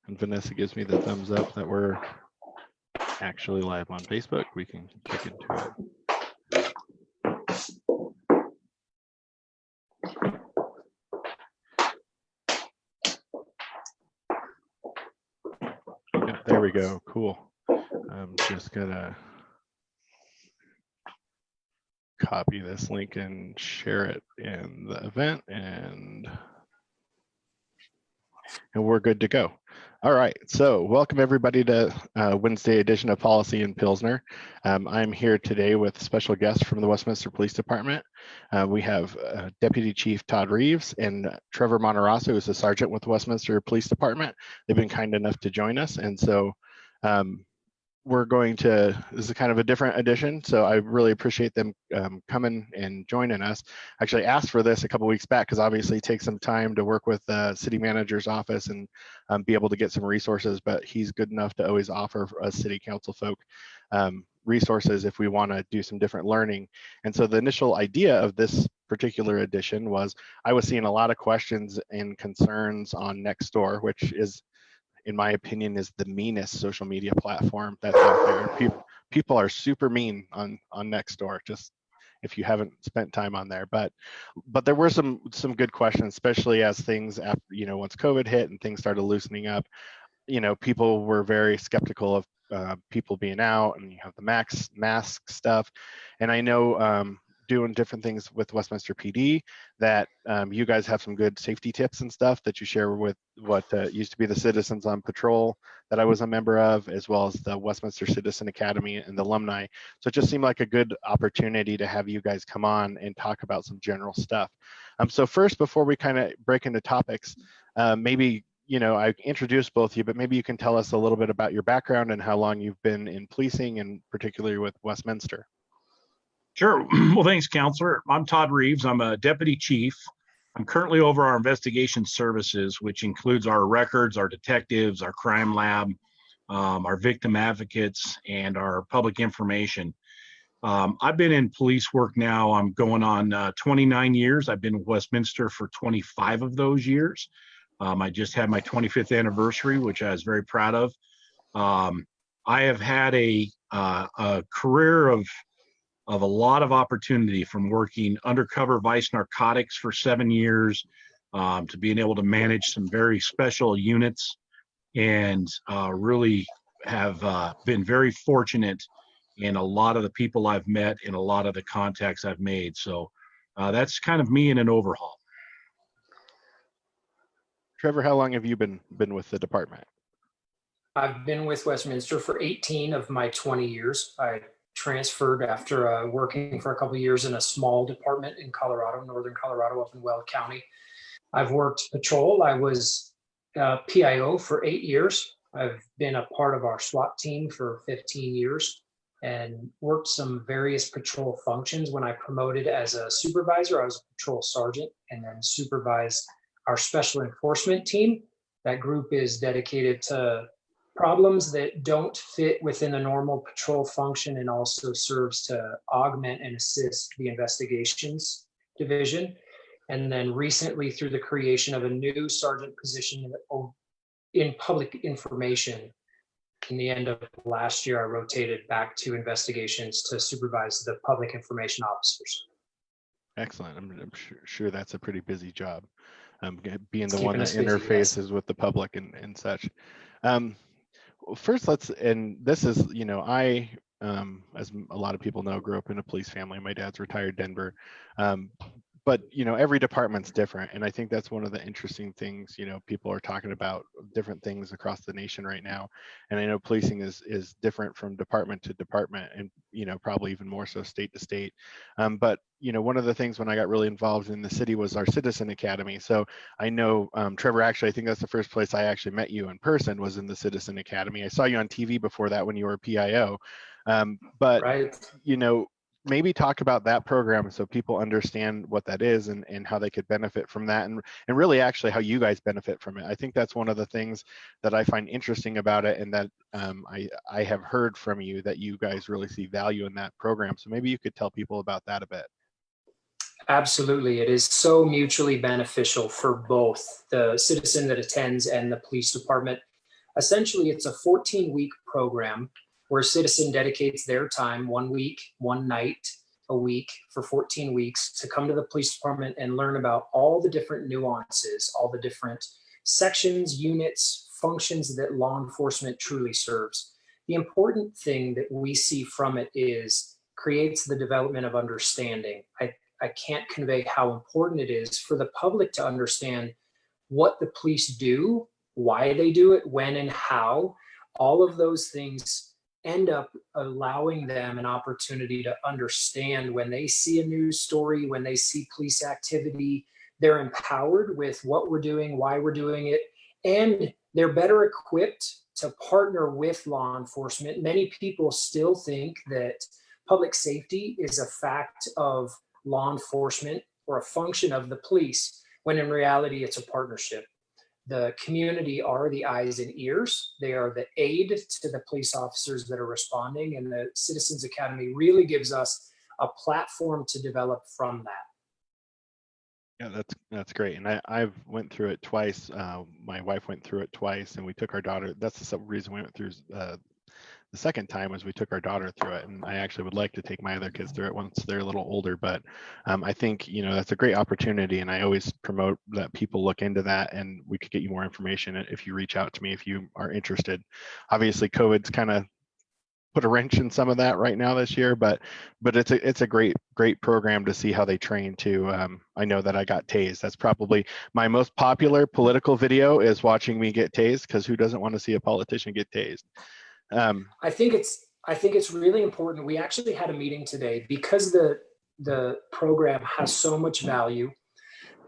And Vanessa gives me the thumbs up that we're actually live on Facebook. We can kick into it. Yep, there we go. Cool. I'm just gonna copy this link and share it in the event, and we're good to go. All right, so welcome everybody to Wednesday edition of Policy and Pilsner. I'm here today with special guests from the Westminster Police Department. We have Deputy Chief Todd Reeves and Trevor Monterosso, who's a sergeant with the Westminster Police Department. They've been kind enough to join us, and so we're going to, this is kind of a different edition, so I really appreciate them coming and joining us. Actually asked for this a couple weeks back because obviously it takes some time to work with the city manager's office and be able to get some resources, but he's good enough to always offer us city council folk resources if we want to do some different learning. And so the initial idea of this particular edition was I was seeing a lot of questions and concerns on Nextdoor, which is, in my opinion, is the meanest social media platform that's out there. People are super mean on Nextdoor, just if you haven't spent time on there. But there were some good questions, especially as things after, once COVID hit and things started loosening up, people were very skeptical of people being out, and you have the mask stuff. And I know doing different things with Westminster PD that you guys have some good safety tips and stuff that you share with what used to be the Citizens on Patrol that I was a member of, as well as the Westminster Citizen Academy and the alumni. So it just seemed like a good opportunity to have you guys come on and talk about some general stuff. So first, before we kind of break into topics, maybe, I introduced both of you, but maybe you can tell us a little bit about your background and how long you've been in policing, and particularly with Westminster. Sure. Well, thanks, Counselor. I'm Todd Reeves. I'm a deputy chief. I'm currently over our investigation services, which includes our records, our detectives, our crime lab, our victim advocates, and our public information. I've been in police work now. I'm going on 29 years. I've been with Westminster for 25 of those years. I just had my 25th anniversary, which I was very proud of. I have had a career of a lot of opportunity, from working undercover vice narcotics for 7 years to being able to manage some very special units, and really have been very fortunate in a lot of the people I've met and a lot of the contacts I've made. So that's kind of me in an overhaul. Trevor, how long have you been with the department? I've been with Westminster for 18 of my 20 years. I transferred after working for a couple of years in a small department in Colorado, northern Colorado, up in Weld County. I've worked patrol. I was PIO for 8 years. I've been a part of our SWAT team for 15 years and worked some various patrol functions. When I promoted as a supervisor, I was a patrol sergeant and then supervised our special enforcement team. That group is dedicated to problems that don't fit within the normal patrol function, and also serves to augment and assist the investigations division. And then recently, through the creation of a new sergeant position in public information, in the end of last year, I rotated back to investigations to supervise the public information officers. Excellent. I'm sure that's a pretty busy job, being the one that Keeping us busy, interfaces yes, with the public and such. First, this is, I, as a lot of people know, grew up in a police family. My dad's retired Denver. But, every department's different. And I think that's one of the interesting things, people are talking about different things across the nation right now. And I know policing is different from department to department, and, probably even more so state to state. But, one of the things when I got really involved in the city was our Citizen Academy. So I know, Trevor, actually, I think that's the first place I actually met you in person, was in the Citizen Academy. I saw you on TV before that when you were a PIO. But, right. Maybe talk about that program so people understand what that is and how they could benefit from that, and really actually how you guys benefit from it. I think that's one of the things that I find interesting about it, and that I have heard from you that you guys really see value in that program. So maybe you could tell people about that a bit. Absolutely. It is so mutually beneficial for both the citizen that attends and the police department. Essentially, it's a 14-week program where a citizen dedicates their time 1 week, one night a week for 14 weeks to come to the police department and learn about all the different nuances, all the different sections, units, functions that law enforcement truly serves. The important thing that we see from it is creates the development of understanding. I can't convey how important it is for the public to understand what the police do, why they do it, when and how. All of those things end up allowing them an opportunity to understand when they see a news story, when they see police activity, they're empowered with what we're doing, why we're doing it, and they're better equipped to partner with law enforcement. Many people still think that public safety is a fact of law enforcement or a function of the police, when in reality, it's a partnership. The community are the eyes and ears. They are the aid to the police officers that are responding, and the Citizens Academy really gives us a platform to develop from that. Yeah, that's great. And I've went through it twice. My wife went through it twice, and we took our daughter. That's the reason we went through the second time was we took our daughter through it. And I actually would like to take my other kids through it once they're a little older. But I think, that's a great opportunity. And I always promote that people look into that, and we could get you more information if you reach out to me if you are interested. Obviously, COVID's kind of put a wrench in some of that right now this year, but it's a great program to see how they train too. I know that I got tased. That's probably my most popular political video, is watching me get tased, because who doesn't want to see a politician get tased? I think it's really important. We actually had a meeting today because the program has so much value.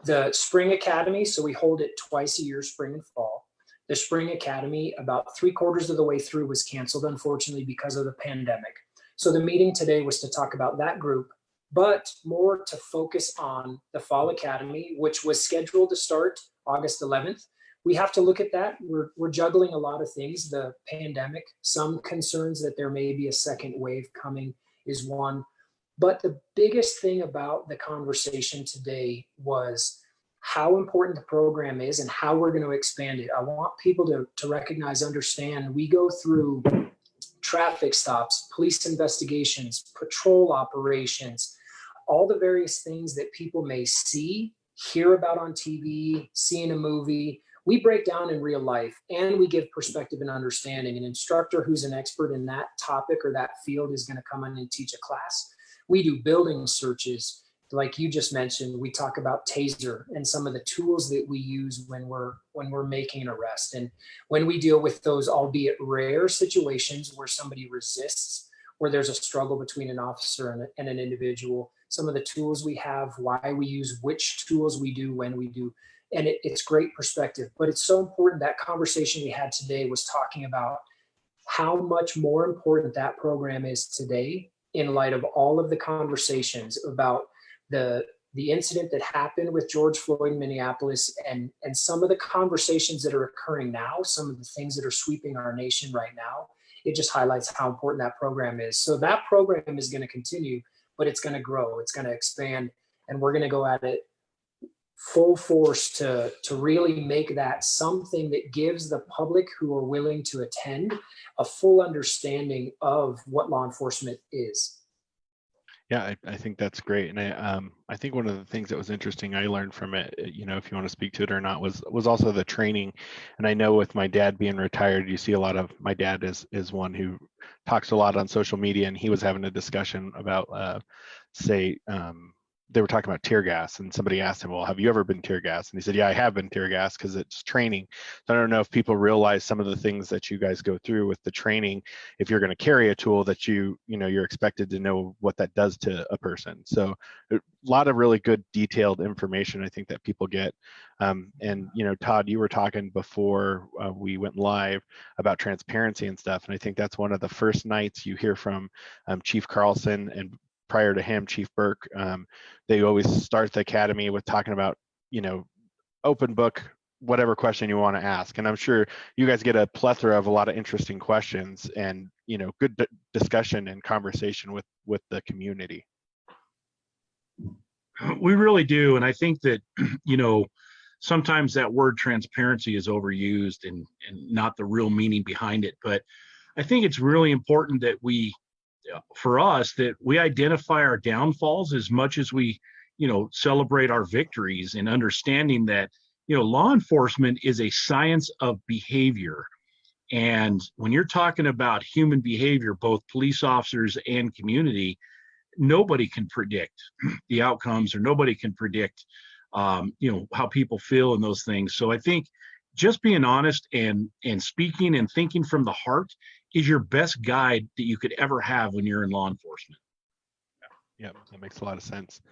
The Spring Academy, so we hold it twice a year, spring and fall. The Spring Academy, about 3/4 of the way through, was canceled, unfortunately, because of the pandemic. So the meeting today was to talk about that group, but more to focus on the Fall Academy, which was scheduled to start August 11th. We have to look at that. We're juggling a lot of things. The pandemic, some concerns that there may be a second wave coming is one. But the biggest thing about the conversation today was how important the program is and how we're going to expand it. I want people to recognize, understand, we go through traffic stops, police investigations, patrol operations, all the various things that people may see, hear about on TV, see in a movie. We break down in real life, and we give perspective and understanding. An instructor who's an expert in that topic or that field is going to come in and teach a class. We do building searches. Like you just mentioned, we talk about taser and some of the tools that we use when we're making an arrest. And when we deal with those, albeit rare situations where somebody resists, where there's a struggle between an officer and an individual, some of the tools we have, why we use which tools we do, when we do, and it's great perspective. But it's so important. That conversation we had today was talking about how much more important that program is today in light of all of the conversations about the incident that happened with George Floyd in Minneapolis, and some of the conversations that are occurring now, some of the things that are sweeping our nation right now. It just highlights how important that program is. So that program is going to continue, but it's going to grow, it's going to expand, and we're going to go at it full force to really make that something that gives the public who are willing to attend a full understanding of what law enforcement is. Yeah, I think that's great. And I think one of the things that was interesting I learned from it, if you want to speak to it or not, was also the training. And I know with my dad being retired, you see a lot of, my dad is one who talks a lot on social media, and he was having a discussion about, they were talking about tear gas, and somebody asked him, well, have you ever been tear gassed? And he said, yeah, I have been tear gassed, because it's training. So I don't know if people realize some of the things that you guys go through with the training. If you're going to carry a tool, that you're expected to know what that does to a person. So a lot of really good detailed information, I think, that people get. And Todd, you were talking before we went live about transparency and stuff, and I think that's one of the first nights you hear from Chief Carlson, and prior to him, Chief Burke. They always start the academy with talking about, open book, whatever question you want to ask. And I'm sure you guys get a plethora of a lot of interesting questions, and, good discussion and conversation with the community. We really do. And I think that, sometimes that word transparency is overused and not the real meaning behind it. But I think it's really important that for us, that we identify our downfalls as much as we, celebrate our victories, and understanding that, law enforcement is a science of behavior. And when you're talking about human behavior, both police officers and community, nobody can predict the outcomes, or nobody can predict, how people feel and those things. So I think just being honest and speaking and thinking from the heart is your best guide that you could ever have when you're in law enforcement. Yeah, that makes a lot of sense.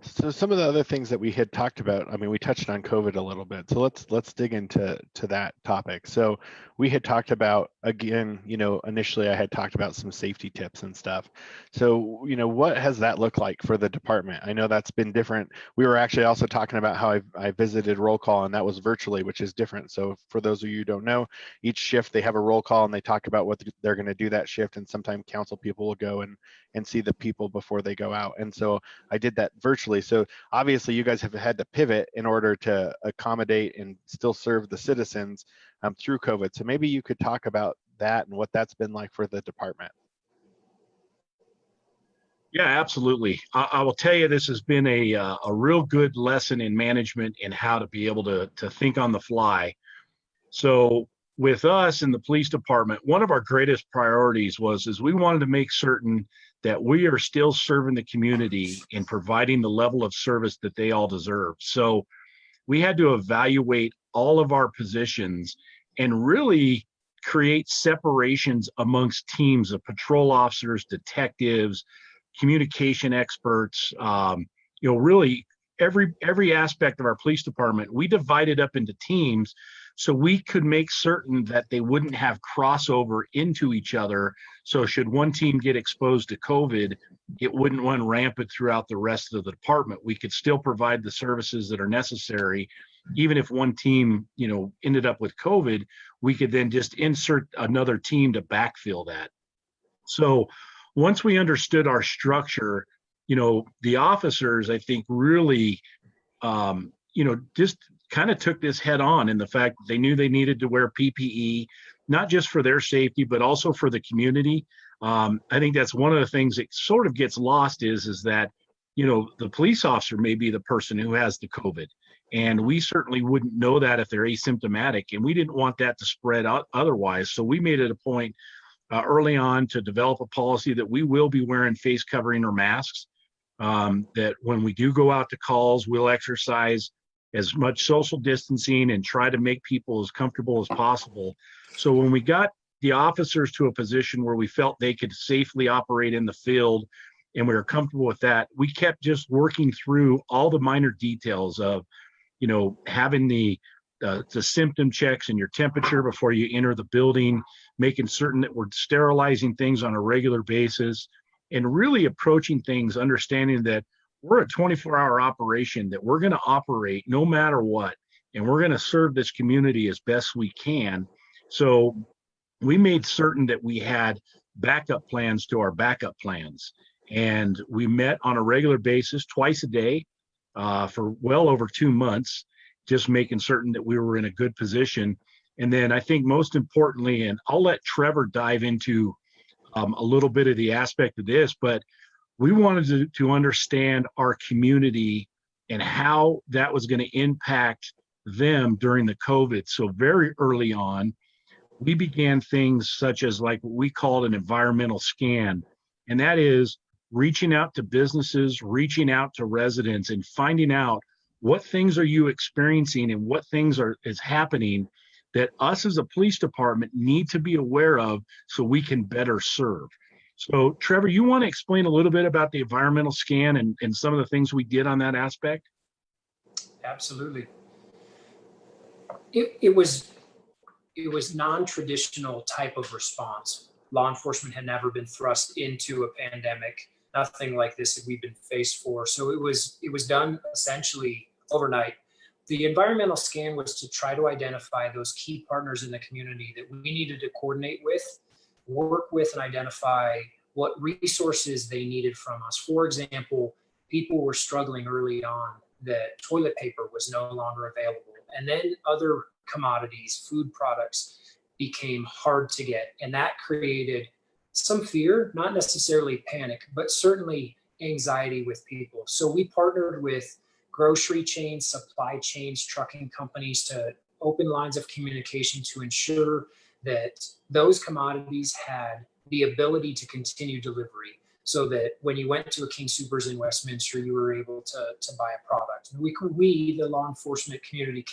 So some of the other things that we had talked about, I mean, we touched on COVID a little bit. So let's dig into that topic. So we had talked about, again, initially I had talked about some safety tips and stuff. So, what has that looked like for the department? I know that's been different. We were actually also talking about how I visited roll call, and that was virtually, which is different. So for those of you who don't know, each shift they have a roll call and they talk about what they're going to do that shift. And sometimes council people will go and see the people before they go out. And so I did that virtually. So obviously you guys have had to pivot in order to accommodate and still serve the citizens through COVID. So maybe you could talk about that and what that's been like for the department. Yeah, absolutely. I will tell you, this has been a real good lesson in management and how to be able to think on the fly. So with us in the police department, one of our greatest priorities is we wanted to make certain that we are still serving the community and providing the level of service that they all deserve. So we had to evaluate all of our positions and really create separations amongst teams of patrol officers, detectives, communication experts, really every aspect of our police department. We divided up into teams so we could make certain that they wouldn't have crossover into each other. So should one team get exposed to COVID, it wouldn't run rampant throughout the rest of the department. We could still provide the services that are necessary. Even if one team, ended up with COVID, we could then just insert another team to backfill that. So once we understood our structure, the officers, I think, really, just kind of took this head on, in the fact that they knew they needed to wear PPE, not just for their safety, but also for the community. I think that's one of the things that sort of gets lost is that, the police officer may be the person who has the COVID. And we certainly wouldn't know that if they're asymptomatic. And we didn't want that to spread out otherwise. So we made it a point early on to develop a policy that we will be wearing face covering or masks, that when we do go out to calls, we'll exercise as much social distancing and try to make people as comfortable as possible. So when we got the officers to a position where we felt they could safely operate in the field and we were comfortable with that, we kept just working through all the minor details of, having the symptom checks and your temperature before you enter the building, making certain that we're sterilizing things on a regular basis, and really approaching things, understanding that we're a 24-hour operation, that we're going to operate no matter what, and we're going to serve this community as best we can. So we made certain that we had backup plans to our backup plans. And we met on a regular basis twice a day for well over 2 months, just making certain that we were in a good position. And then I think most importantly, and I'll let Trevor dive into a little bit of the aspect of this, but we wanted to understand our community and how that was going to impact them during the COVID. So very early on, we began things such as like what we called an environmental scan. And that is reaching out to businesses, reaching out to residents, and finding out what things are you experiencing and what things is happening that us as a police department need to be aware of so we can better serve. So Trevor, you want to explain a little bit about the environmental scan and some of the things we did on that aspect? Absolutely. It was non-traditional type of response. Law enforcement had never been thrust into a pandemic, nothing like this that we've been faced for. So it was done essentially overnight. The environmental scan was to try to identify those key partners in the community that we needed to coordinate with, work with, and identify what resources they needed from us. For example, people were struggling early on that toilet paper was no longer available. And then other commodities, food products, became hard to get. And that created some fear, not necessarily panic, but certainly anxiety with people. So we partnered with grocery chains, supply chains, trucking companies to open lines of communication to ensure that those commodities had the ability to continue delivery, so that when you went to a King Soopers in Westminster, you were able to buy a product. We, the law enforcement community,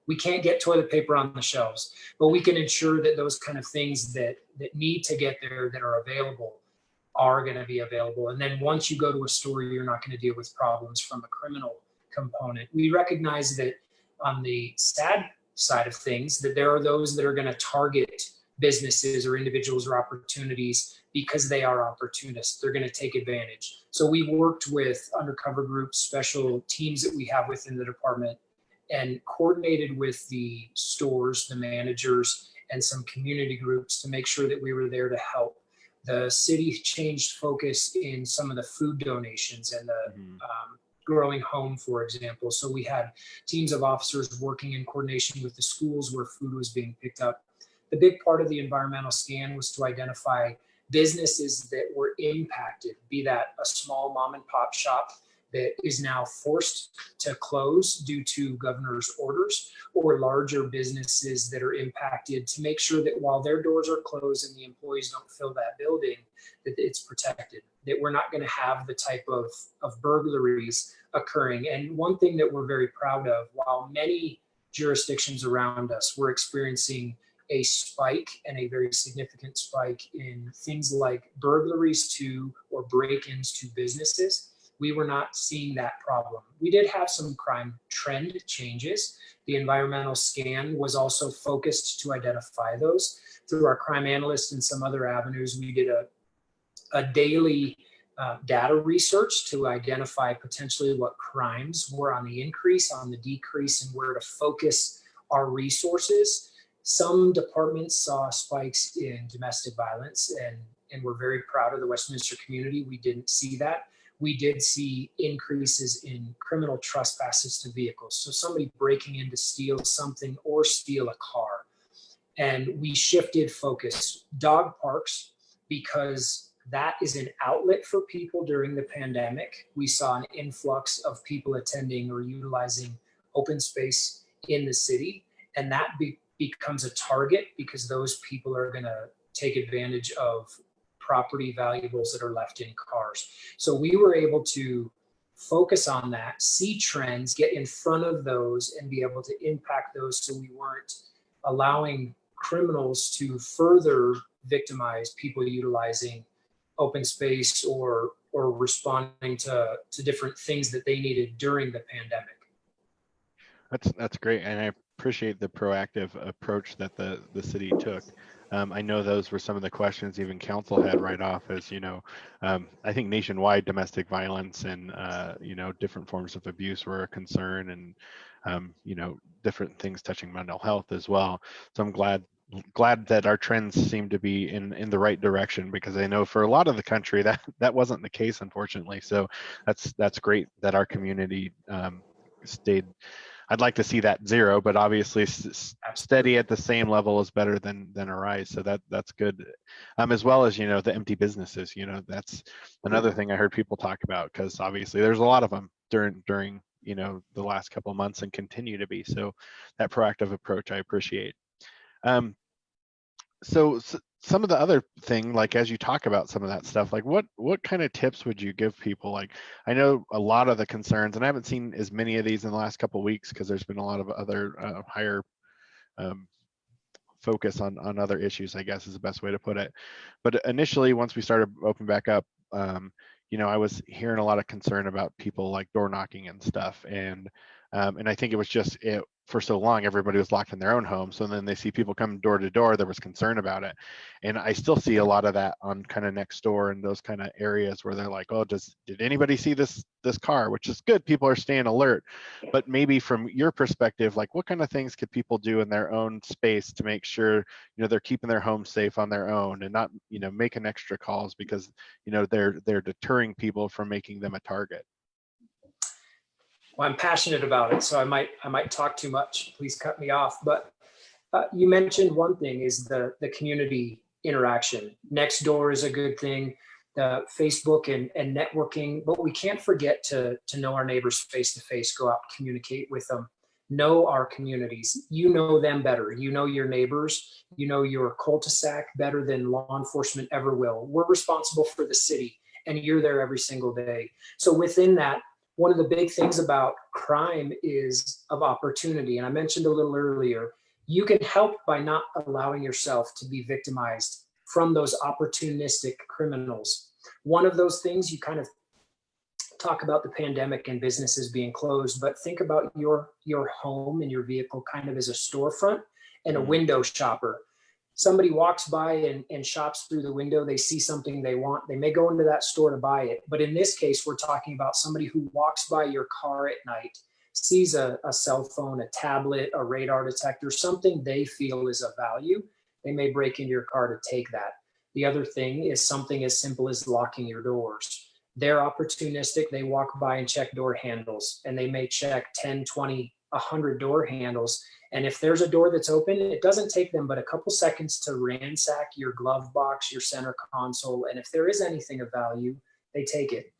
we can't get toilet paper on the shelves, but we can ensure that those kind of things that need to get there, that are available, are going to be available. And then once you go to a store, you're not going to deal with problems from a criminal component. We recognize that on the sad side of things, that there are those that are going to target businesses or individuals or opportunities because they are opportunists. They're going to take advantage. So we worked with undercover groups, special teams that we have within the department, and coordinated with the stores, the managers, and some community groups to make sure that we were there to help. The city changed focus in some of the food donations and the growing home, for example. So we had teams of officers working in coordination with the schools where food was being picked up. The big part of the environmental scan was to identify businesses that were impacted, be that a small mom and pop shop that is now forced to close due to governor's orders, or larger businesses that are impacted, to make sure that while their doors are closed and the employees don't fill that building, that it's protected, that we're not going to have the type of burglaries occurring. And one thing that we're very proud of, while many jurisdictions around us were experiencing a spike, and a very significant spike, in things like burglaries to or break-ins to businesses, we were not seeing that problem. We did have some crime trend changes. The environmental scan was also focused to identify those. Through our crime analysts and some other avenues, we did a daily data research to identify potentially what crimes were on the increase, on the decrease, and where to focus our resources. Some departments saw spikes in domestic violence, and we're very proud of the Westminster community. We didn't see that. We did see increases in criminal trespasses to vehicles. So somebody breaking in to steal something or steal a car. And we shifted focus. Dog parks, because that is an outlet for people during the pandemic. We saw an influx of people attending or utilizing open space in the city. And that becomes a target, because those people are going to take advantage of property valuables that are left in cars. So we were able to focus on that, see trends, get in front of those, and be able to impact those, so we weren't allowing criminals to further victimize people utilizing open space or responding to different things that they needed during the pandemic. That's great, and I appreciate the proactive approach that the city took. I know those were some of the questions even council had right off, as I think nationwide domestic violence and different forms of abuse were a concern, and different things touching mental health as well. So I'm glad that our trends seem to be in the right direction, because I know for a lot of the country that wasn't the case, unfortunately. So that's great that our community stayed. I'd like to see that zero, but obviously steady at the same level is better than a rise. So that's good. As well as, the empty businesses, that's another thing I heard people talk about, because obviously there's a lot of them during the last couple of months, and continue to be. So that proactive approach I appreciate. So some of the other thing, like as you talk about some of that stuff, like what kind of tips would you give people? Like, I know a lot of the concerns, and I haven't seen as many of these in the last couple of weeks, because there's been a lot of other higher focus on other issues, I guess is the best way to put it. But initially, once we started open back up, I was hearing a lot of concern about people like door knocking and stuff, and I think it was just for so long everybody was locked in their own home. So then they see people come door to door. There was concern about it, and I still see a lot of that on kind of next door and those kind of areas where they're like, "Oh, did anybody see this car?" Which is good. People are staying alert, but maybe from your perspective, like what kind of things could people do in their own space to make sure they're keeping their home safe on their own, and not making extra calls because they're deterring people from making them a target? Well, I'm passionate about it, so I might talk too much. Please cut me off. But you mentioned one thing is the community interaction. Nextdoor is a good thing, the Facebook and networking, but we can't forget to know our neighbors face to face, go out, communicate with them, know our communities. You know them better. You know your neighbors. You know your cul-de-sac better than law enforcement ever will. We're responsible for the city, and you're there every single day. So within that, one of the big things about crime is of opportunity. And I mentioned a little earlier, you can help by not allowing yourself to be victimized from those opportunistic criminals. One of those things, you kind of talk about the pandemic and businesses being closed, but think about your home and your vehicle kind of as a storefront and a window shopper. Somebody walks by and shops through the window, they see something they want, they may go into that store to buy it. But in this case, we're talking about somebody who walks by your car at night, sees a cell phone, a tablet, a radar detector, something they feel is of value. They may break into your car to take that. The other thing is something as simple as locking your doors. They're opportunistic. They walk by and check door handles, and they may check 10, 20, 100 door handles. And if there's a door that's open, it doesn't take them but a couple seconds to ransack your glove box, your center console. And if there is anything of value, they take it.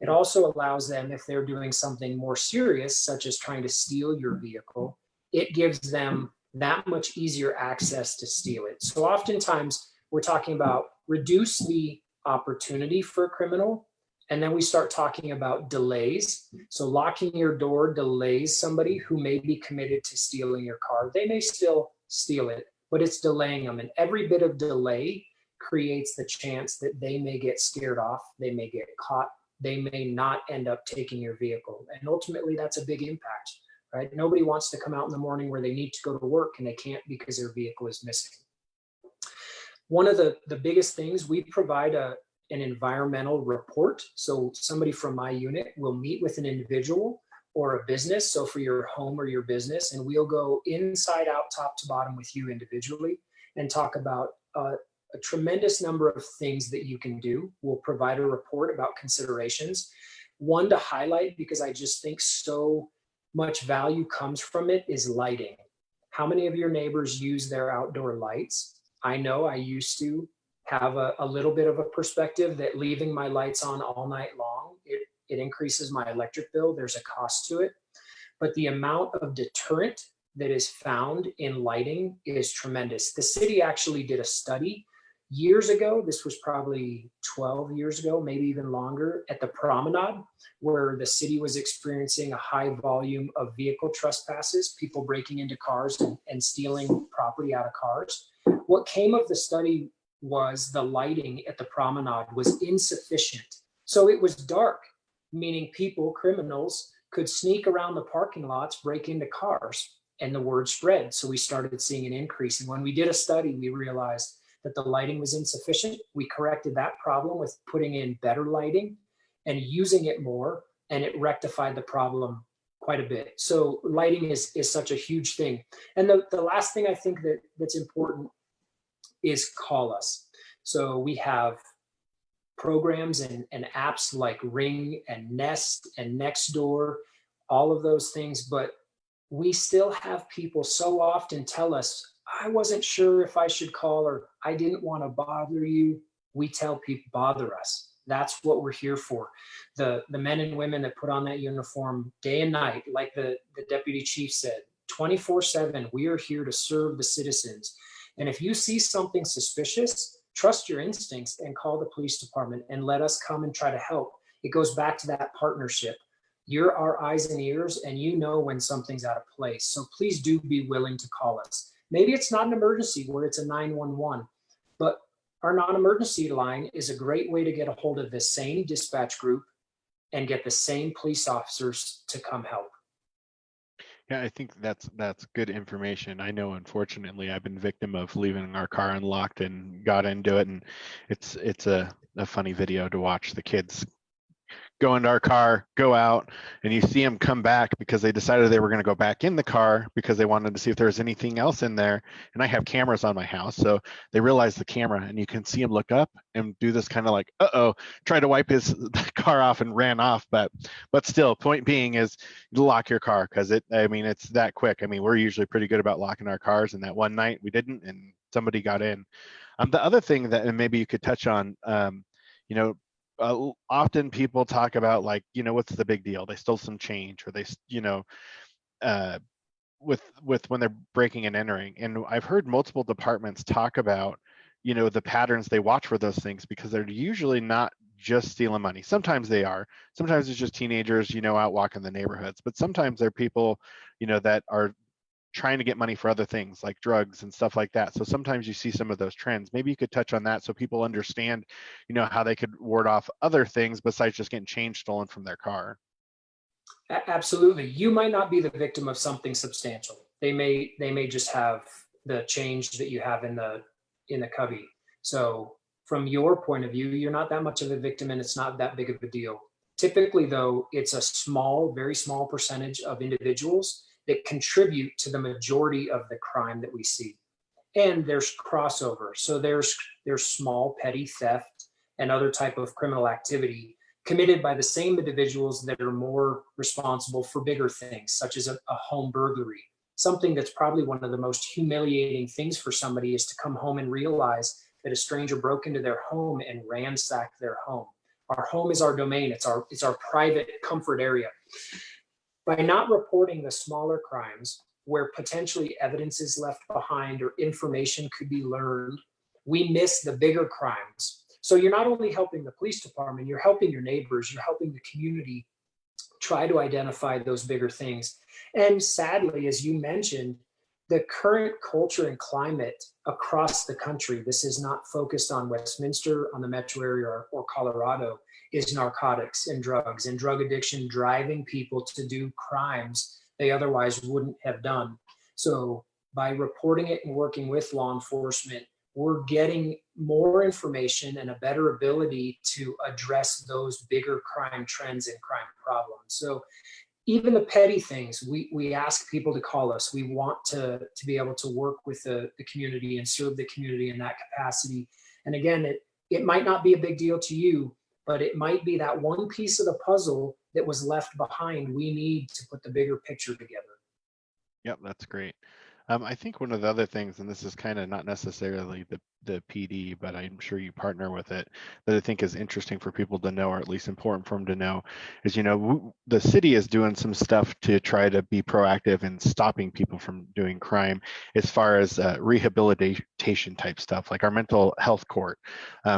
It also allows them, if they're doing something more serious, such as trying to steal your vehicle, it gives them that much easier access to steal it. So oftentimes we're talking about reduce the opportunity for a criminal, and then we start talking about delays. So locking your door delays somebody who may be committed to stealing your car. They may still steal it, but it's delaying them. And every bit of delay creates the chance that they may get scared off, they may get caught, they may not end up taking your vehicle. And ultimately, that's a big impact, right? Nobody wants to come out in the morning where they need to go to work and they can't because their vehicle is missing. One of the biggest things, we provide an environmental report. So somebody from my unit will meet with an individual or a business, so for your home or your business, and we'll go inside out, top to bottom with you individually and talk about a tremendous number of things that you can do. We'll provide a report about considerations. One to highlight, because I just think so much value comes from it, is lighting. How many of your neighbors use their outdoor lights? I know I used to have a little bit of a perspective that leaving my lights on all night long, it increases my electric bill. There's a cost to it. But the amount of deterrent that is found in lighting is tremendous. The city actually did a study years ago. This was probably 12 years ago, maybe even longer, at the promenade, where the city was experiencing a high volume of vehicle trespasses, people breaking into cars and stealing property out of cars. What came of the study was the lighting at the promenade was insufficient. So it was dark, meaning people, criminals, could sneak around the parking lots, break into cars, and the word spread. So we started seeing an increase. And when we did a study, we realized that the lighting was insufficient. We corrected that problem with putting in better lighting and using it more, and it rectified the problem quite a bit. So lighting is such a huge thing. And the last thing I think that's important is call us. So we have programs and apps like Ring and Nest and Nextdoor, all of those things, but we still have people so often tell us, I wasn't sure if I should call, or I didn't want to bother you. We tell people, bother us. That's what we're here for. The men and women that put on that uniform day and night, like the deputy chief said, 24/7, we are here to serve the citizens. And if you see something suspicious, trust your instincts and call the police department and let us come and try to help. It goes back to that partnership. You're our eyes and ears, and you know when something's out of place. So please do be willing to call us. Maybe it's not an emergency where it's a 911, but our non-emergency line is a great way to get a hold of the same dispatch group and get the same police officers to come help. Yeah, I think that's good information. I know, unfortunately, I've been victim of leaving our car unlocked and got into it, and it's a funny video to watch the kids go into our car, go out, and you see them come back because they decided they were going to go back in the car because they wanted to see if there was anything else in there. And I have cameras on my house, so they realize the camera, and you can see him look up and do this kind of like, uh-oh, try to wipe his car off and ran off. But still, point being is lock your car, because it's that quick. I mean, we're usually pretty good about locking our cars, and that one night we didn't, and somebody got in. The other thing that, and maybe you could touch on, often people talk about, like, what's the big deal? They stole some change, or they, with when they're breaking and entering. And I've heard multiple departments talk about, the patterns they watch for those things, because they're usually not just stealing money. Sometimes they are. Sometimes it's just teenagers, out walking the neighborhoods. But sometimes they're people, that are trying to get money for other things like drugs and stuff like that. So sometimes you see some of those trends. Maybe you could touch on that so people understand, how they could ward off other things besides just getting change stolen from their car. Absolutely. You might not be the victim of something substantial. They may just have the change that you have in the cubby. So from your point of view, you're not that much of a victim, and it's not that big of a deal. Typically, though, it's a small, very small percentage of individuals that contribute to the majority of the crime that we see. And there's crossover. So there's small petty theft and other type of criminal activity committed by the same individuals that are more responsible for bigger things, such as a home burglary. Something that's probably one of the most humiliating things for somebody is to come home and realize that a stranger broke into their home and ransacked their home. Our home is our domain. It's our private comfort area. By not reporting the smaller crimes where potentially evidence is left behind or information could be learned, we miss the bigger crimes. So you're not only helping the police department, you're helping your neighbors, you're helping the community try to identify those bigger things. And sadly, as you mentioned, the current culture and climate across the country, this is not focused on Westminster, on the metro area, or Colorado, is narcotics and drugs and drug addiction driving people to do crimes they otherwise wouldn't have done. So by reporting it and working with law enforcement, we're getting more information and a better ability to address those bigger crime trends and crime problems. So even the petty things, we ask people to call us. We want to be able to work with the community and serve the community in that capacity. And again, it might not be a big deal to you, but it might be that one piece of the puzzle that was left behind. We need to put the bigger picture together. Yep, that's great. I think one of the other things, and this is kind of not necessarily the PD, but I'm sure you partner with it, that I think is interesting for people to know, or at least important for them to know, is, the city is doing some stuff to try to be proactive in stopping people from doing crime, as far as rehabilitation type stuff, like our mental health court,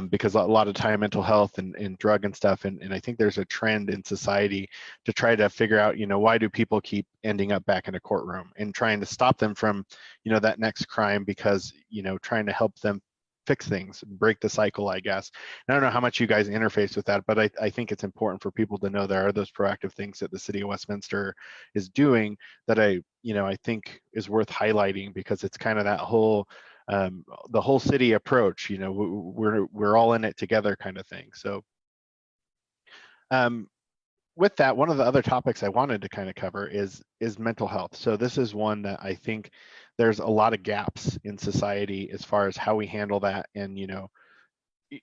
because a lot of time mental health and drug and stuff, and I think there's a trend in society to try to figure out, why do people keep ending up back in a courtroom, and trying to stop them from, that next crime, because, trying to help them fix things, break the cycle, I guess. And I don't know how much you guys interface with that, but I think it's important for people to know there are those proactive things that the city of Westminster is doing that I think is worth highlighting, because it's kind of that whole the whole city approach. We're all in it together kind of thing. So with that, one of the other topics I wanted to kind of cover is mental health. So this is one that I think there's a lot of gaps in society as far as how we handle that. And,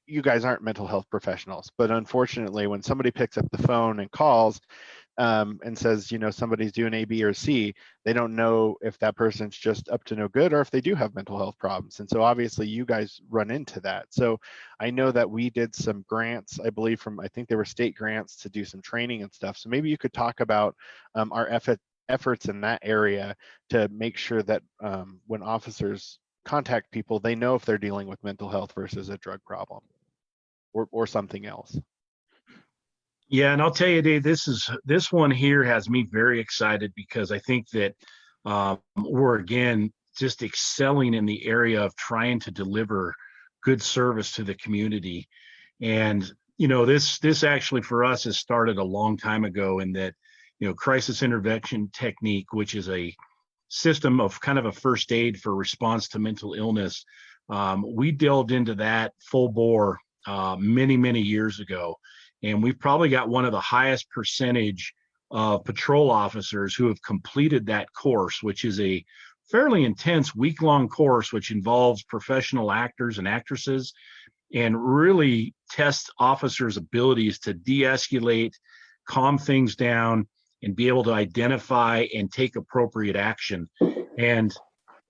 you guys aren't mental health professionals, but unfortunately, when somebody picks up the phone and calls and says, somebody's doing A, B, or C, they don't know if that person's just up to no good or if they do have mental health problems. And so obviously you guys run into that. So I know that we did some grants, I believe I think they were state grants, to do some training and stuff. So maybe you could talk about our efforts in that area to make sure that when officers contact people, they know if they're dealing with mental health versus a drug problem or something else. Yeah, and I'll tell you, Dave, this one here has me very excited, because I think that we're again just excelling in the area of trying to deliver good service to the community. And this actually for us has started a long time ago, in that crisis intervention technique, which is a system of kind of a first aid for response to mental illness. We delved into that full bore many years ago. And we've probably got one of the highest percentage of patrol officers who have completed that course, which is a fairly intense week-long course, which involves professional actors and actresses and really tests officers' abilities to de-escalate, calm things down, and be able to identify and take appropriate action. And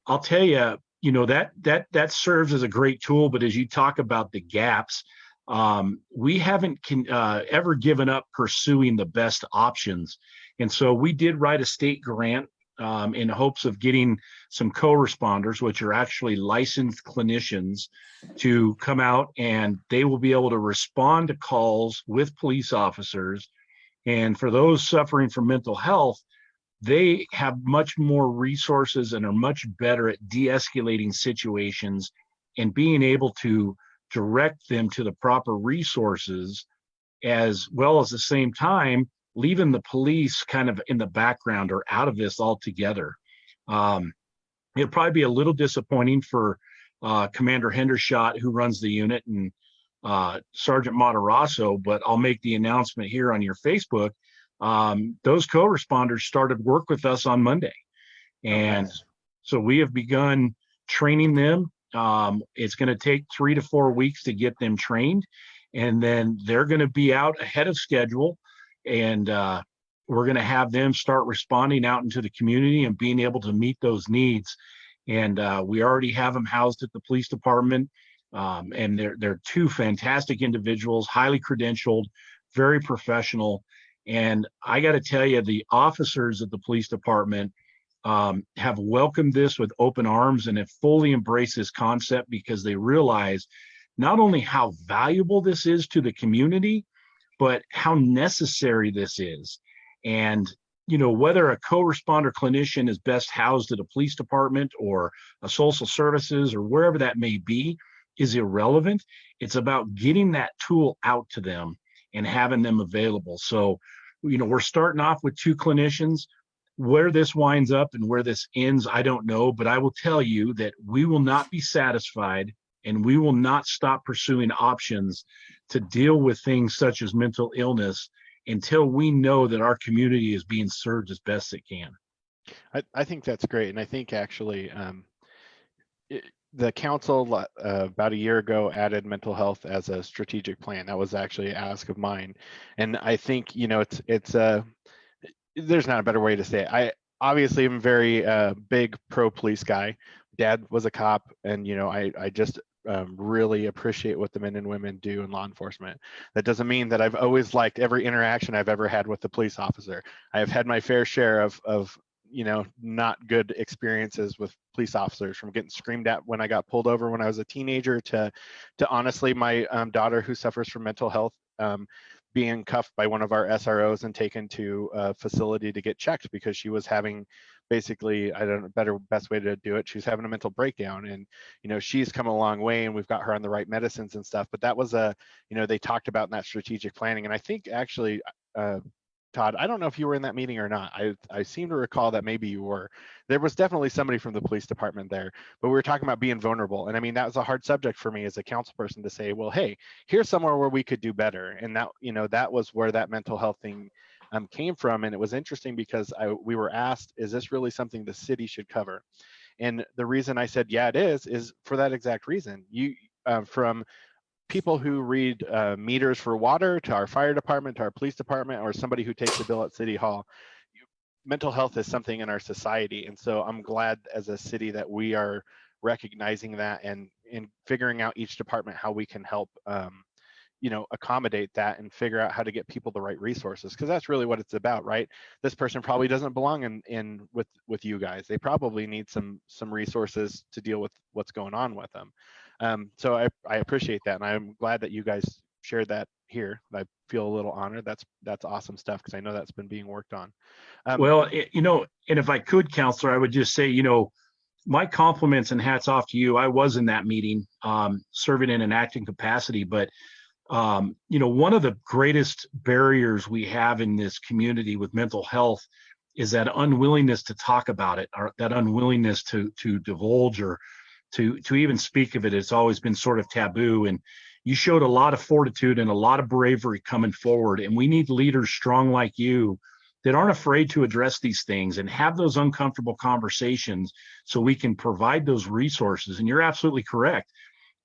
I'll tell you, that serves as a great tool. But as you talk about the gaps, we haven't ever given up pursuing the best options. And so we did write a state grant in hopes of getting some co-responders, which are actually licensed clinicians, to come out, and they will be able to respond to calls with police officers. And for those suffering from mental health, they have much more resources and are much better at de-escalating situations and being able to direct them to the proper resources, as well as the same time leaving the police kind of in the background or out of this altogether. It'll probably be a little disappointing for Commander Hendershot, who runs the unit, and Sergeant Matarazzo, but I'll make the announcement here on your Facebook. Those co-responders started work with us on Monday. And so we have begun training them. It's going to take 3 to 4 weeks to get them trained. And then they're going to be out ahead of schedule. And we're going to have them start responding out into the community and being able to meet those needs. And we already have them housed at the police department. And they're two fantastic individuals, highly credentialed, very professional. And I got to tell you, the officers at the police department have welcomed this with open arms and have fully embraced this concept, because they realize not only how valuable this is to the community, but how necessary this is. And, whether a co-responder clinician is best housed at a police department or a social services or wherever that may be is irrelevant. It's about getting that tool out to them and having them available. So, we're starting off with 2 clinicians. Where this winds up and where this ends, I don't know, but I will tell you that we will not be satisfied, and we will not stop pursuing options to deal with things such as mental illness until we know that our community is being served as best it can. I think that's great. And I think actually the council about a year ago added mental health as a strategic plan. That was actually an ask of mine. And I think, it's there's not a better way to say it. I obviously am very big pro police guy. Dad was a cop, and I just really appreciate what the men and women do in law enforcement. That doesn't mean that I've always liked every interaction I've ever had with the police officer. I have had my fair share of not good experiences with police officers, from getting screamed at when I got pulled over when I was a teenager to honestly my daughter, who suffers from mental health, being cuffed by one of our SROs and taken to a facility to get checked because she was having basically, I don't know, best way to do it, she was having a mental breakdown. And she's come a long way, and we've got her on the right medicines and stuff. But that was they talked about in that strategic planning. And I think actually Todd, I don't know if you were in that meeting or not. I seem to recall that maybe you were. There was definitely somebody from the police department there, but we were talking about being vulnerable. And I mean, that was a hard subject for me as a council person to say, well, hey, here's somewhere where we could do better. And that, that was where that mental health thing came from. And it was interesting because we were asked, is this really something the city should cover? And the reason I said, yeah, it is for that exact reason. From people who read meters for water to our fire department, to our police department, or somebody who takes the bill at City Hall, mental health is something in our society. And so I'm glad as a city that we are recognizing that and figuring out each department how we can help accommodate that and figure out how to get people the right resources, because that's really what it's about, right? This person probably doesn't belong in with you guys. They probably need some resources to deal with what's going on with them. So I appreciate that, and I'm glad that you guys shared that here. I feel a little honored. That's awesome stuff, because I know that's been being worked on. Well, and if I could, Counselor, I would just say, my compliments and hats off to you. I was in that meeting, serving in an acting capacity, but one of the greatest barriers we have in this community with mental health is that unwillingness to talk about it, or that unwillingness to divulge or to even speak of it. It's always been sort of taboo. And you showed a lot of fortitude and a lot of bravery coming forward. And we need leaders strong like you that aren't afraid to address these things and have those uncomfortable conversations so we can provide those resources. And you're absolutely correct.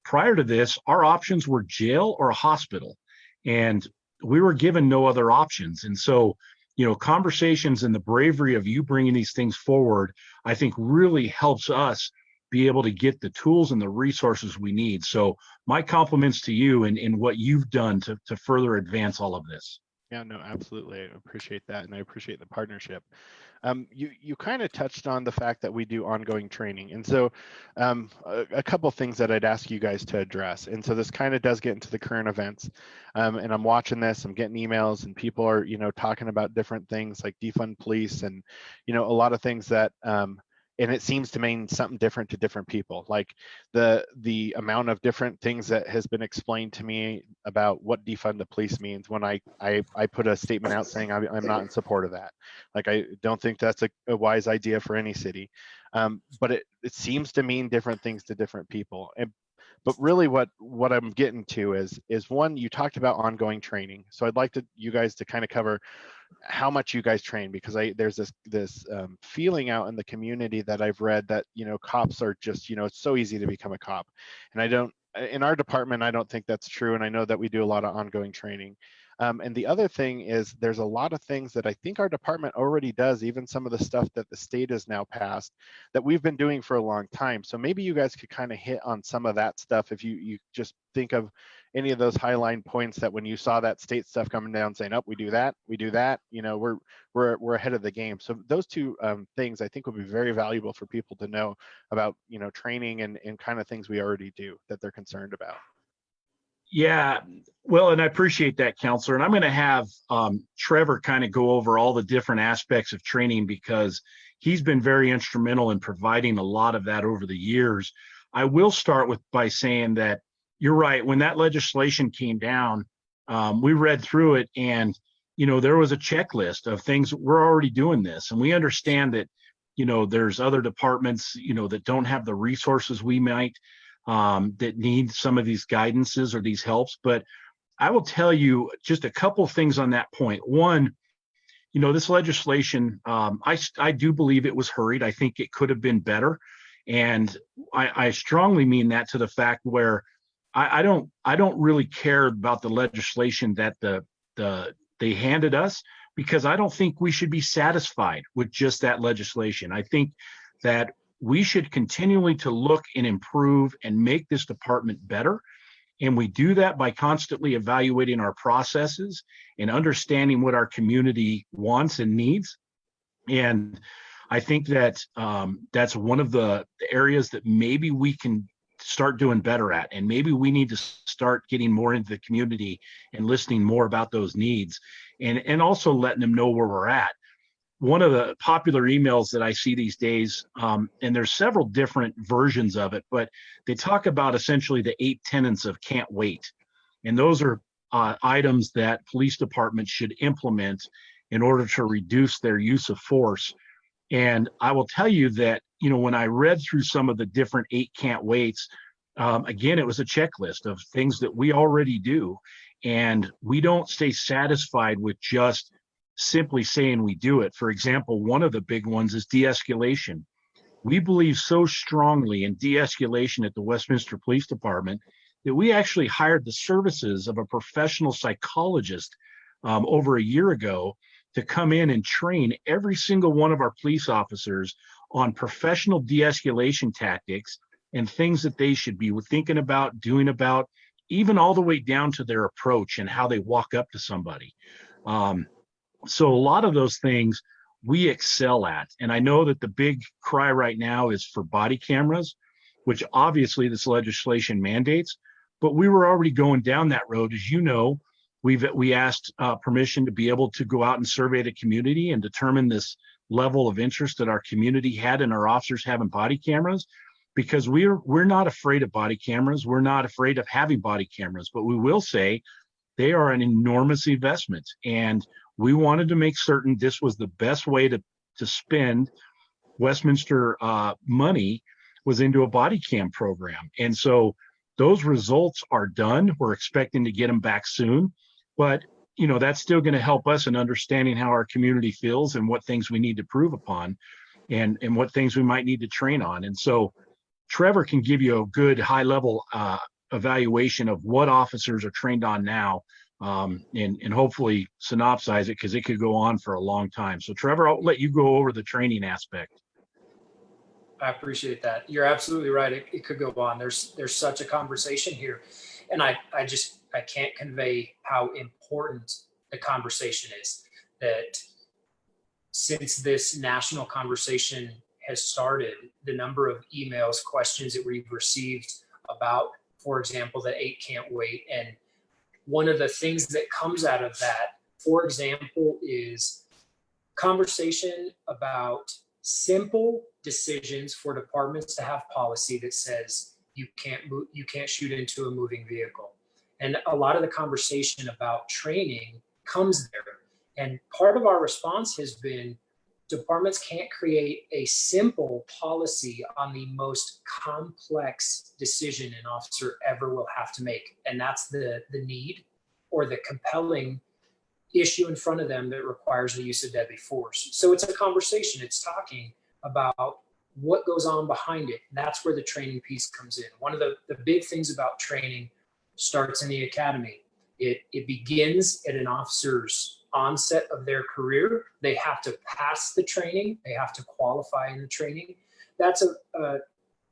Prior to this, our options were jail or a hospital, and we were given no other options. And so, conversations and the bravery of you bringing these things forward, I think really helps us be able to get the tools and the resources we need. So my compliments to you and what you've done to further advance all of this. Yeah, no, absolutely. I appreciate that. And I appreciate the partnership. You kind of touched on the fact that we do ongoing training. And so a couple of things that I'd ask you guys to address. And so this kind of does get into the current events. And I'm watching this, I'm getting emails and people are, talking about different things like defund police and, a lot of things that, and it seems to mean something different to different people. Like the amount of different things that has been explained to me about what defund the police means when I put a statement out saying I'm not in support of that. Like, I don't think that's a wise idea for any city. But it seems to mean different things to different people. But really what I'm getting to is one, you talked about ongoing training. So I'd like you guys to kind of cover how much you guys train, because there's this feeling out in the community that I've read that, cops are just, it's so easy to become a cop. And in our department, I don't think that's true. And I know that we do a lot of ongoing training. And the other thing is there's a lot of things that I think our department already does, even some of the stuff that the state has now passed that we've been doing for a long time. So maybe you guys could kind of hit on some of that stuff. If you just think of any of those highline points that when you saw that state stuff coming down saying, oh, we do that, we're ahead of the game. So those two things I think would be very valuable for people to know about, training and kind of things we already do that they're concerned about. Yeah, well, and I appreciate that, Counselor. And I'm going to have Trevor kind of go over all the different aspects of training because he's been very instrumental in providing a lot of that over the years. I will start by saying that you're right. When that legislation came down, we read through it and, there was a checklist of things. We're already doing this. And we understand that, there's other departments, that don't have the resources we might, that need some of these guidances or these helps. But I will tell you just a couple of things on that point. One, this legislation, I do believe it was hurried. I think it could have been better. And I strongly mean that to the fact where I don't really care about the legislation that they handed us, because I don't think we should be satisfied with just that legislation. I think that we should continually to look and improve and make this department better. And we do that by constantly evaluating our processes and understanding what our community wants and needs. And I think that that's one of the areas that maybe we can start doing better at. And maybe we need to start getting more into the community and listening more about those needs and also letting them know where we're at. One of the popular emails that I see these days, and there's several different versions of it, but they talk about essentially the 8 tenets of can't wait. And those are items that police departments should implement in order to reduce their use of force. And I will tell you that, when I read through some of the different 8 can't waits, again, it was a checklist of things that we already do. And we don't stay satisfied with just simply saying we do it. For example, one of the big ones is de-escalation. We believe so strongly in de-escalation at the Westminster Police Department that we actually hired the services of a professional psychologist over a year ago to come in and train every single one of our police officers on professional de-escalation tactics and things that they should be thinking about, doing about, even all the way down to their approach and how they walk up to somebody. So a lot of those things we excel at. And I know that the big cry right now is for body cameras, which obviously this legislation mandates, but we were already going down that road. As you know, we asked permission to be able to go out and survey the community and determine this level of interest that our community had in our officers having body cameras, because we're not afraid of body cameras. We're not afraid of having body cameras, but we will say they are an enormous investment. And we wanted to make certain this was the best way to spend Westminster money was into a body cam program. And so Those results are done. We're expecting to get them back soon, but that's still going to help us in understanding how our community feels and what things we need to prove upon, and what things we might need to train on. And so Trevor can give you a good high level evaluation of what officers are trained on now, and hopefully synopsize it, because it could go on for a long time. So Trevor, I'll let you go over the training aspect. I appreciate that. You're absolutely right. It could go on. There's such a conversation here. And I can't convey how important the conversation is. That since this national conversation has started, the number of emails, questions that we've received about, for example, the 8 can't wait. And one of the things that comes out of that, for example, is conversation about simple decisions for departments to have policy that says you can't shoot into a moving vehicle. And a lot of the conversation about training comes there. And part of our response has been departments can't create a simple policy on the most complex decision an officer ever will have to make. And that's the need or the compelling issue in front of them that requires the use of deadly force. So it's a conversation. It's talking about what goes on behind it. That's where the training piece comes in. One of the big things about training starts in the academy. It begins at an officer's onset of their career. They have to pass the training. They have to qualify in the training. That's a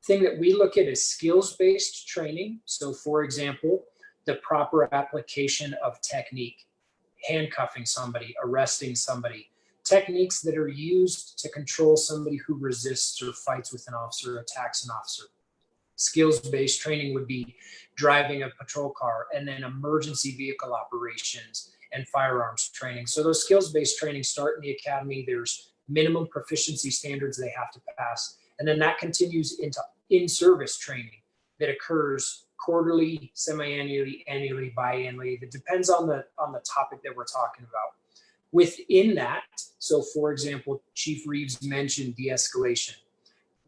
thing that we look at as skills-based training. So for example, the proper application of technique, handcuffing somebody, arresting somebody, techniques that are used to control somebody who resists or fights with an officer, attacks an officer. Skills-based training would be driving a patrol car, and then emergency vehicle operations and firearms training. So those skills-based training start in the academy. There's minimum proficiency standards they have to pass. And then that continues into in-service training that occurs quarterly, semi-annually, annually, biannually. That depends on the topic that we're talking about. Within that, so for example, Chief Reeves mentioned de-escalation.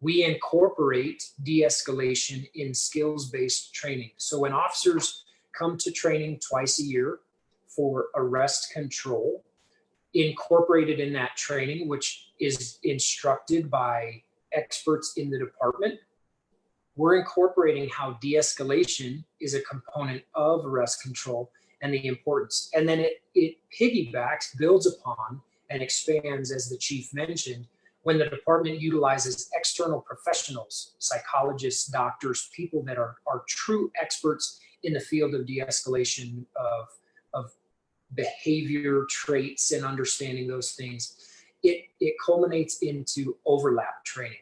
We incorporate de-escalation in skills-based training. So when officers come to training twice a year for arrest control, incorporated in that training, which is instructed by experts in the department, we're incorporating how de-escalation is a component of arrest control and the importance. And then it piggybacks, builds upon, and expands, as the chief mentioned, when the department utilizes external professionals, psychologists, doctors, people that are true experts in the field of de-escalation of behavior traits and understanding those things. It culminates into overlap training.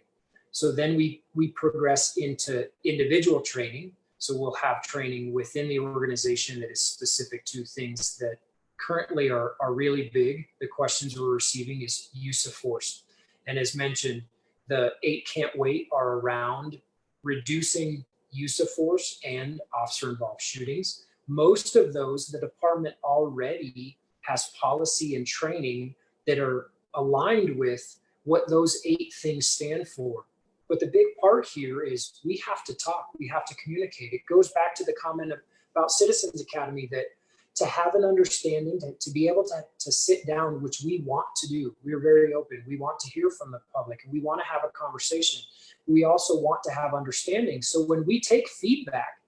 So then we progress into individual training. So we'll have training within the organization that is specific to things that currently are really big. The questions we're receiving is use of force. And as mentioned, the 8 can't wait are around reducing use of force and officer-involved shootings. Most of those, the department already has policy and training that are aligned with what those 8 things stand for. But the big part here is we have to talk, we have to communicate. It goes back to the comment about Citizens Academy, that to have an understanding, to be able to sit down, which we want to do. We're very open. We want to hear from the public, and we want to have a conversation. We also want to have understanding. So when we take feedback,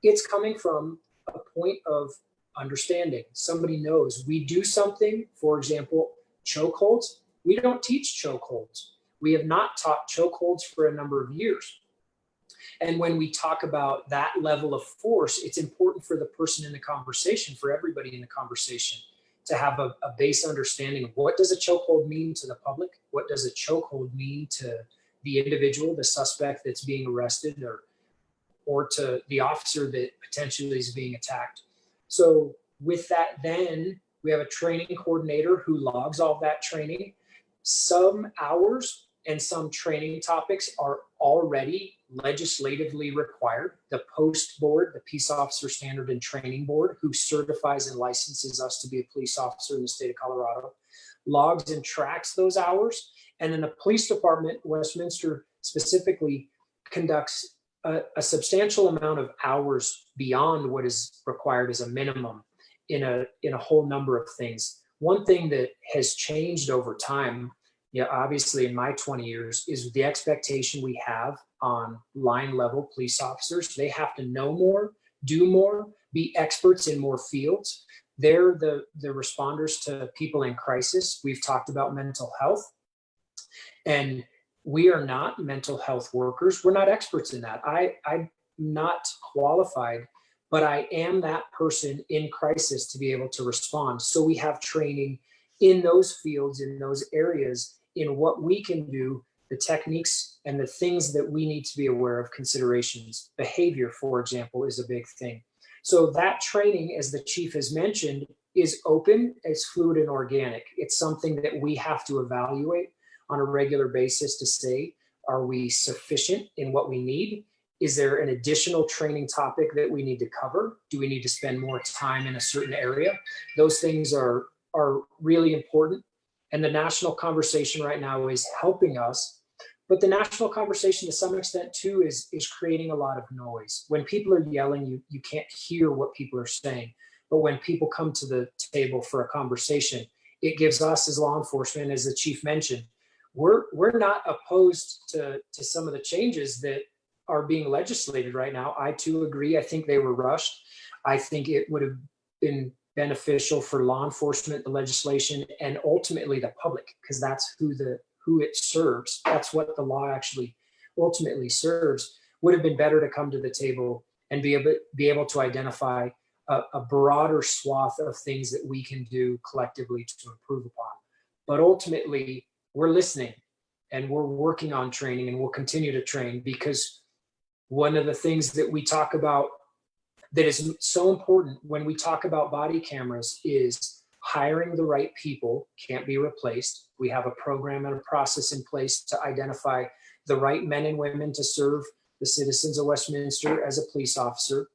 it's coming from a point of understanding. Somebody knows we do something, for example, chokeholds. We don't teach chokeholds. We have not taught chokeholds for a number of years. And when we talk about that level of force, it's important for the person in the conversation, for everybody in the conversation, to have a base understanding of what does a chokehold mean to the public? What does a chokehold mean to the individual, the suspect that's being arrested, or to the officer that potentially is being attacked? So with that, then we have a training coordinator who logs all that training. Some hours and some training topics are already legislatively required. The POST board, the Peace Officer Standard and Training Board, who certifies and licenses us to be a police officer in the state of Colorado, logs and tracks those hours. And then the police department, Westminster specifically, conducts a substantial amount of hours beyond what is required as a minimum in a whole number of things. One thing that has changed over time, obviously in my 20 years, is the expectation we have on line level police officers. They have to know more, do more, be experts in more fields. They're the responders to people in crisis. We've talked about mental health, and we are not mental health workers. We're not experts in that. I'm not qualified, but I am that person in crisis to be able to respond. So we have training in those fields, in those areas, in what we can do, the techniques and the things that we need to be aware of, considerations. Behavior, for example, is a big thing. So that training, as the chief has mentioned, is open, it's fluid and organic. It's something that we have to evaluate on a regular basis to say, are we sufficient in what we need? Is there an additional training topic that we need to cover? Do we need to spend more time in a certain area? Those things are really important. And the national conversation right now is helping us. But the national conversation to some extent too is creating a lot of noise. When people are yelling, you can't hear what people are saying. But when people come to the table for a conversation, it gives us as law enforcement, as the chief mentioned, we're not opposed to some of the changes that are being legislated right now. I too agree. I think they were rushed. I think it would have been beneficial for law enforcement, the legislation, and ultimately the public, because that's who it serves. That's what the law actually ultimately serves. Would have been better to come to the table and be able to identify a broader swath of things that we can do collectively to improve upon. But ultimately, we're listening and we're working on training, and we'll continue to train, because one of the things that we talk about that is so important when we talk about body cameras is hiring the right people can't be replaced. We have a program and a process in place to identify the right men and women to serve the citizens of Westminster as a police officer,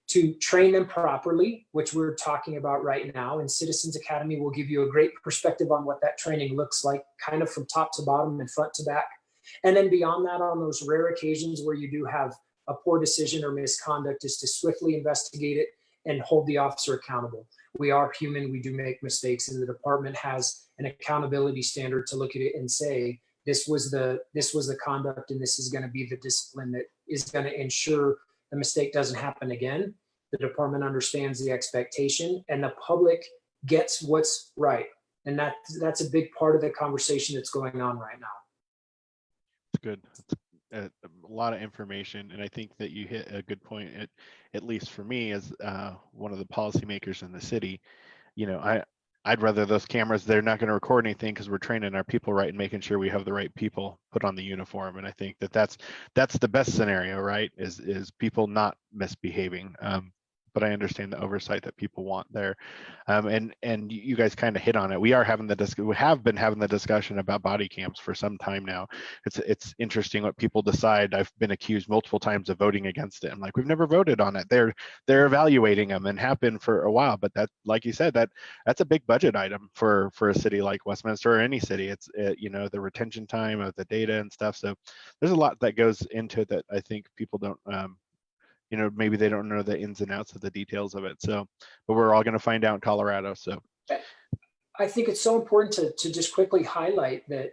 to train them properly, which we're talking about right now. And Citizens Academy will give you a great perspective on what that training looks like, kind of from top to bottom and front to back. And then beyond that, on those rare occasions where you do have a poor decision or misconduct, is to swiftly investigate it and hold the officer accountable. We are human, we do make mistakes, and the department has an accountability standard to look at it and say, this was the conduct, and this is going to be the discipline that is going to ensure the mistake doesn't happen again. The department understands the expectation, and the public gets what's right. And that's a big part of the conversation that's going on right now. It's good. A lot of information, and I think that you hit a good point. At least for me, as one of the policymakers in the city, I'd rather those cameras, they're not going to record anything because we're training our people right and making sure we have the right people put on the uniform. And I think that's the best scenario, right? Is people not misbehaving. But I understand the oversight that people want there. And you guys kind of hit on it. We have been having the discussion about body cams for some time now. It's interesting what people decide. I've been accused multiple times of voting against it. I'm like, we've never voted on it. They're evaluating them and have been for a while. But that, like you said, that's a big budget item for a city like Westminster or any city. It's the retention time of the data and stuff. So there's a lot that goes into it that I think people don't maybe they don't know the ins and outs of the details of it. So, but we're all going to find out in Colorado. So I think it's so important to just quickly highlight that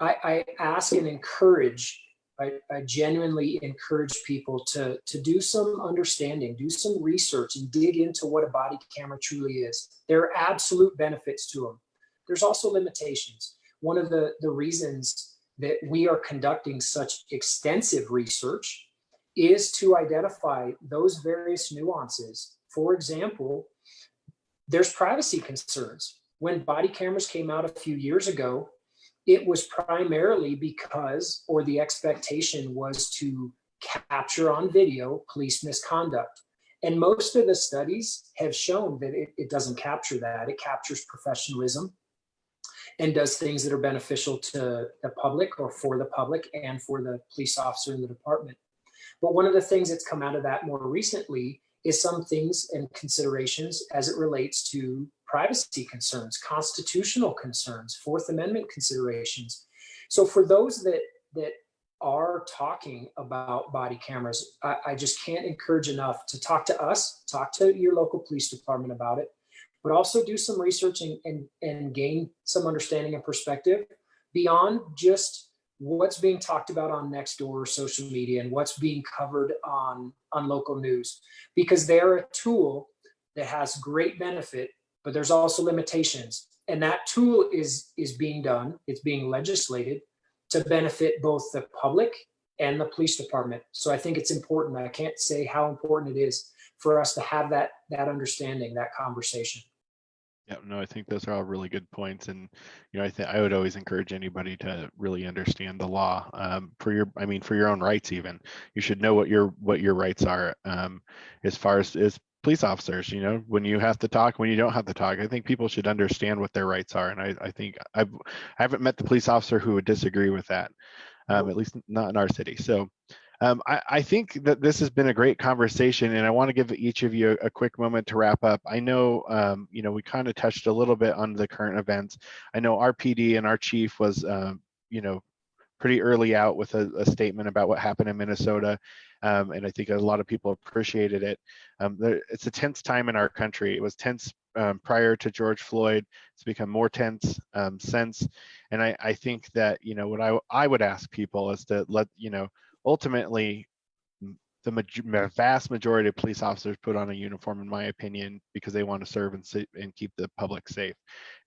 I ask and encourage, I genuinely encourage people to do some understanding, do some research, and dig into what a body camera truly is. There are absolute benefits to them. There's also limitations. One of the reasons that we are conducting such extensive research is to identify those various nuances. For example, there's privacy concerns. When body cameras came out a few years ago, it was primarily because, or the expectation was to capture on video police misconduct. And most of the studies have shown that it doesn't capture that. It captures professionalism and does things that are beneficial to the public, or for the public, and for the police officer in the department. But one of the things that's come out of that more recently is some things and considerations as it relates to privacy concerns, constitutional concerns, Fourth Amendment considerations. So for those that are talking about body cameras. I just can't encourage enough to talk to us, talk to your local police department about it, but also do some research and gain some understanding and perspective beyond just what's being talked about on Nextdoor, social media, and what's being covered on local news, because they're a tool that has great benefit, but there's also limitations. And that tool is being done, it's being legislated to benefit both the public and the police department. So I think it's important. I can't say how important it is for us to have that understanding, that conversation. Yeah, no, I think those are all really good points, and I would always encourage anybody to really understand the law for your own rights. Even you should know what your rights are as far as police officers. When you have to talk, when you don't have to talk. I think people should understand what their rights are, and I think I haven't met the police officer who would disagree with that, at least not in our city. So. I think that this has been a great conversation, and I want to give each of you a quick moment to wrap up. I know, we kind of touched a little bit on the current events. I know our PD and our chief was, pretty early out with a statement about what happened in Minnesota, and I think a lot of people appreciated it. It's a tense time in our country. It was tense prior to George Floyd. It's become more tense since, and I think that what I would ask people is to let ultimately, the vast majority of police officers put on a uniform, in my opinion, because they want to serve and keep the public safe.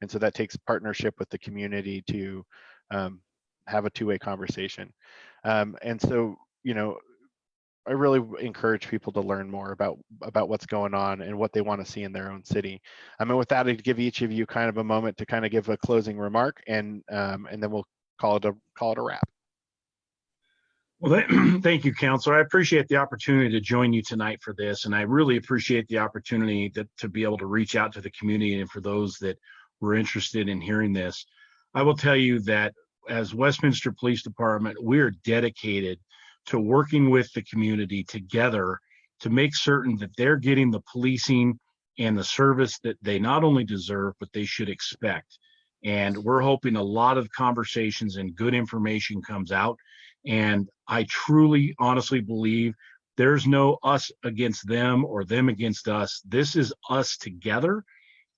And so that takes partnership with the community to have a two-way conversation. And so, I really encourage people to learn more about what's going on and what they want to see in their own city. And with that, I'd give each of you kind of a moment to kind of give a closing remark, and then we'll call it a wrap. Well, thank you, Counselor. I appreciate the opportunity to join you tonight for this, and I really appreciate the opportunity to be able to reach out to the community and for those that were interested in hearing this. I will tell you that as Westminster Police Department, we're dedicated to working with the community together to make certain that they're getting the policing and the service that they not only deserve, but they should expect. And we're hoping a lot of conversations and good information comes out. And I truly, honestly believe there's no us against them or them against us. This is us together.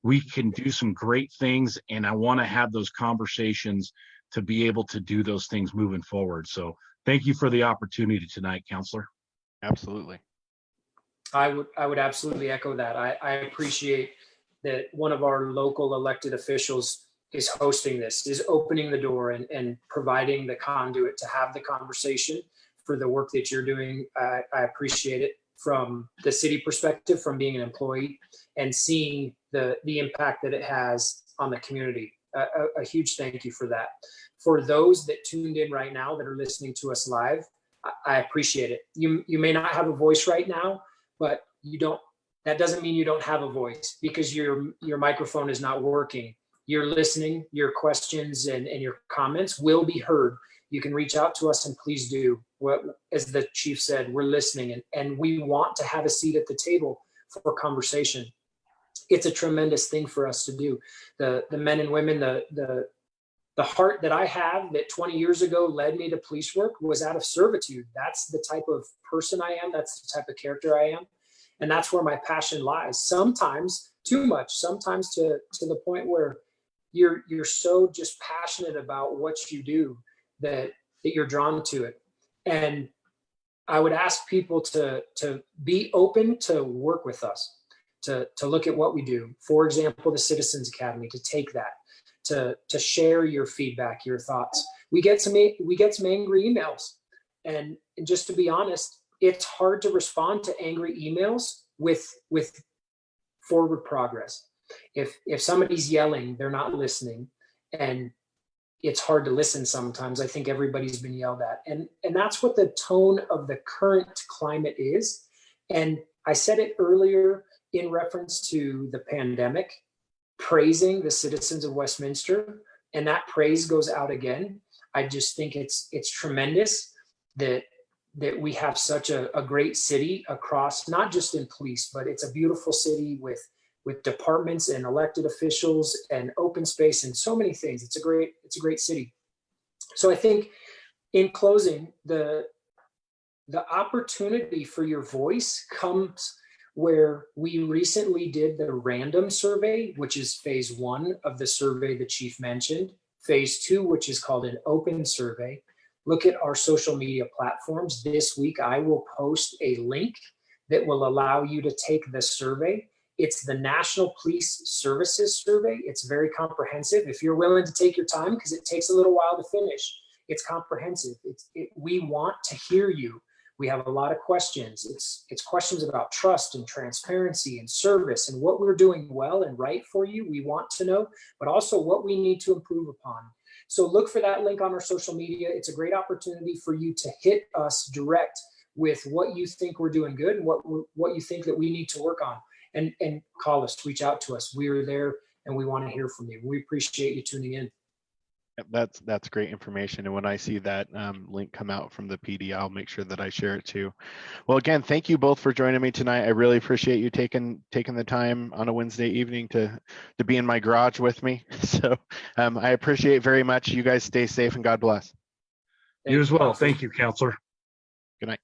We can do some great things, and I want to have those conversations to be able to do those things moving forward. So thank you for the opportunity tonight, Counselor. Absolutely. I would absolutely echo that. I appreciate that one of our local elected officials is hosting this, is opening the door and providing the conduit to have the conversation for the work that you're doing. I appreciate it from the city perspective, from being an employee and seeing the impact that it has on the community. A huge thank you for that. For those that tuned in right now that are listening to us live, I appreciate it. You may not have a voice right now, but that doesn't mean you don't have a voice because your microphone is not working. You're listening, your questions and your comments will be heard. You can reach out to us, and please do. As the chief said, we're listening, and we want to have a seat at the table for conversation. It's a tremendous thing for us to do. The men and women, the heart that I have that 20 years ago led me to police work was out of servitude. That's the type of person I am. That's the type of character I am. And that's where my passion lies. Sometimes too much, sometimes to the point where you're so just passionate about what you do that you're drawn to it. And I would ask people to be open to work with us, to look at what we do. For example, the Citizens Academy, to take that, to share your feedback, your thoughts. We get some angry emails, and just to be honest, it's hard to respond to angry emails with forward progress. If somebody's yelling, they're not listening, and it's hard to listen sometimes. I think everybody's been yelled at, and that's what the tone of the current climate is. And I said it earlier in reference to the pandemic, praising the citizens of Westminster, and that praise goes out again. I just think it's tremendous that we have such a great city across, not just in police, but it's a beautiful city with departments and elected officials and open space and so many things. It's a great city. So I think In closing, the opportunity for your voice comes where we recently did the random survey, which is phase 1 of the survey the chief mentioned. Phase 2, which is called an open survey. Look at our social media platforms. This week, I will post a link that will allow you to take the survey. It's the National Police Services Survey. It's very comprehensive. If you're willing to take your time, because it takes a little while to finish, it's comprehensive. We want to hear you. We have a lot of questions. It's questions about trust and transparency and service and what we're doing well and right for you. We want to know, but also what we need to improve upon. So look for that link on our social media. It's a great opportunity for you to hit us direct with what you think we're doing good and what you think that we need to work on. And call us, reach out to us. We are there and we want to hear from you. We appreciate you tuning in. That's great information. And when I see that link come out from the PD, I'll make sure that I share it too. Well, again, thank you both for joining me tonight. I really appreciate you taking the time on a Wednesday evening to be in my garage with me. So I appreciate it very much. You guys stay safe and God bless. You as well. Thank you, Counselor. Good night.